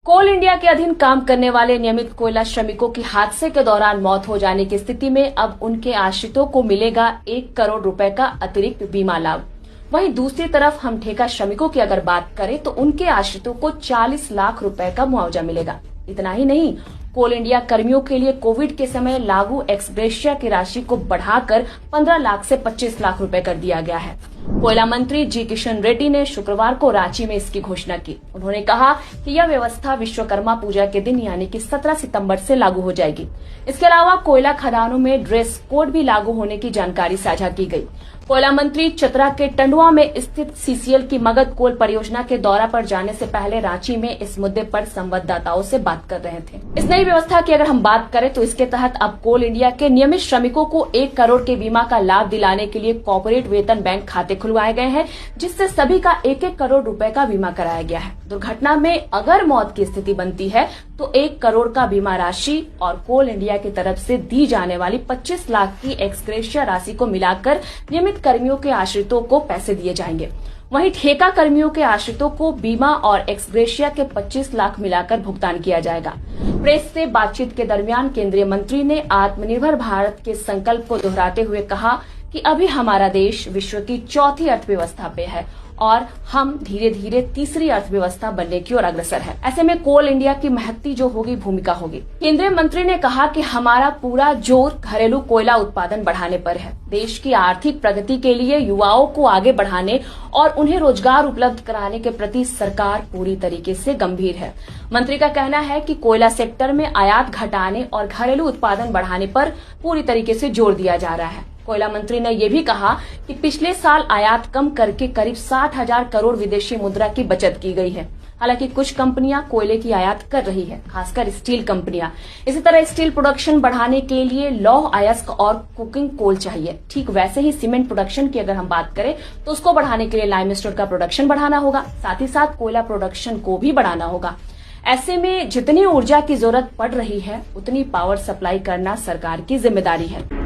कोल India के अधीन काम करने वाले नियमित कोयला श्रमिकों की हादसे के दौरान मौत हो जाने की स्थिति में अब उनके आश्रितों को मिलेगा 1 करोड़ रुपए का अतिरिक्त बीमा लाभ। वहीं दूसरी तरफ हम ठेका श्रमिकों की अगर बात करें तो उनके आश्रितों को 40 लाख रुपए का मुआवजा मिलेगा। इतना ही नहीं, कोल इंडिया कर्मियों के लिए कोविड के समय लागू एक्स ग्रेशिया की राशि को बढ़ाकर 15 लाख से 25 लाख रुपए कर दिया गया है। कोयला मंत्री जी किशन रेड्डी ने शुक्रवार को रांची में इसकी घोषणा की। उन्होंने कहा कि यह व्यवस्था विश्वकर्मा पूजा के दिन यानी कि 17 सितंबर से लागू हो जाएगी। इसके अलावा कोयला खदानों में ड्रेस कोड भी लागू होने की जानकारी साझा की गई। कोयला मंत्री चतरा के टंडवा में स्थित सीसीएल की मगध कोल परियोजना के दौरा पर जाने से पहले रांची में इस मुद्दे पर संवाददाताओं से बात कर रहे थे। इस नई व्यवस्था की अगर हम बात करें तो इसके तहत अब कोल इंडिया के नियमित श्रमिकों को 1 करोड़ के बीमा का लाभ दिलाने के लिए कॉर्पोरेट वेतन बैंक खाते खुलवाए गए हैं, जिससे सभी का 1-1 करोड़ रुपए का बीमा कराया गया है। दुर्घटना में अगर मौत की स्थिति बनती है तो 1 करोड़ का बीमा राशि और कोल इंडिया की तरफ से दी जाने वाली 25 लाख की एक्स ग्रेशिया राशि को मिलाकर नियमित कर्मियों के आश्रितों को पैसे दिए जाएंगे। वहीं ठेका कर्मियों के आश्रितों को बीमा और एक्स ग्रेशिया के 25 लाख मिलाकर भुगतान किया जाएगा। प्रेस से बातचीत के दरमियान केंद्रीय मंत्री ने आत्मनिर्भर भारत के संकल्प को दोहराते हुए कहा कि अभी हमारा देश विश्व की चौथी अर्थव्यवस्था पे है और हम धीरे धीरे तीसरी अर्थव्यवस्था बनने की ओर अग्रसर है। ऐसे में कोल इंडिया की महत्ती जो होगी भूमिका होगी। केंद्रीय मंत्री ने कहा कि हमारा पूरा जोर घरेलू कोयला उत्पादन बढ़ाने पर है। देश की आर्थिक प्रगति के लिए युवाओं को आगे बढ़ाने और उन्हें रोजगार उपलब्ध कराने के प्रति सरकार पूरी तरीके से गंभीर है। मंत्री का कहना है कि कोयला सेक्टर में आयात घटाने और घरेलू उत्पादन बढ़ाने पर पूरी तरीके से जोर दिया जा रहा है। कोयला मंत्री ने यह भी कहा कि पिछले साल आयात कम करके करीब 60,000 करोड़ विदेशी मुद्रा की बचत की गई है। हालांकि कुछ कंपनियां कोयले की आयात कर रही है, खासकर स्टील कंपनियां। इसी तरह स्टील प्रोडक्शन बढ़ाने के लिए लौह अयस्क और कुकिंग कोल चाहिए। ठीक वैसे ही सीमेंट प्रोडक्शन की अगर हम बात करें तो उसको बढ़ाने के लिए लाइमस्टोन का प्रोडक्शन बढ़ाना होगा, साथ ही साथ कोयला प्रोडक्शन को भी बढ़ाना होगा। ऐसे में जितनी ऊर्जा की जरूरत पड़ रही है उतनी पावर सप्लाई करना सरकार की जिम्मेदारी है।